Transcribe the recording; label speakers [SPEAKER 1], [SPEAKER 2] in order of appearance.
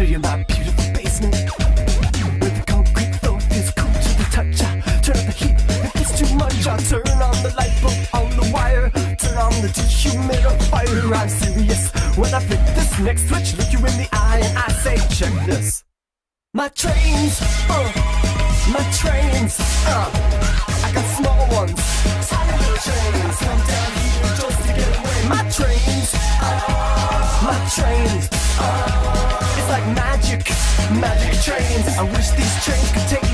[SPEAKER 1] show you my beautiful basement. With the concrete floor, feels cool to the touch. I turn up the heat, if it's too much, I turn on the light bulb on the wire. Turn on the dehumidifier. I'm serious when I flick this next switch. Look you in the eye and I say, check this. My trains, my trains, I got small ones, tiny little trains. Come down here just to get away. My trains, it's like magic, magic trains. I wish these trains could take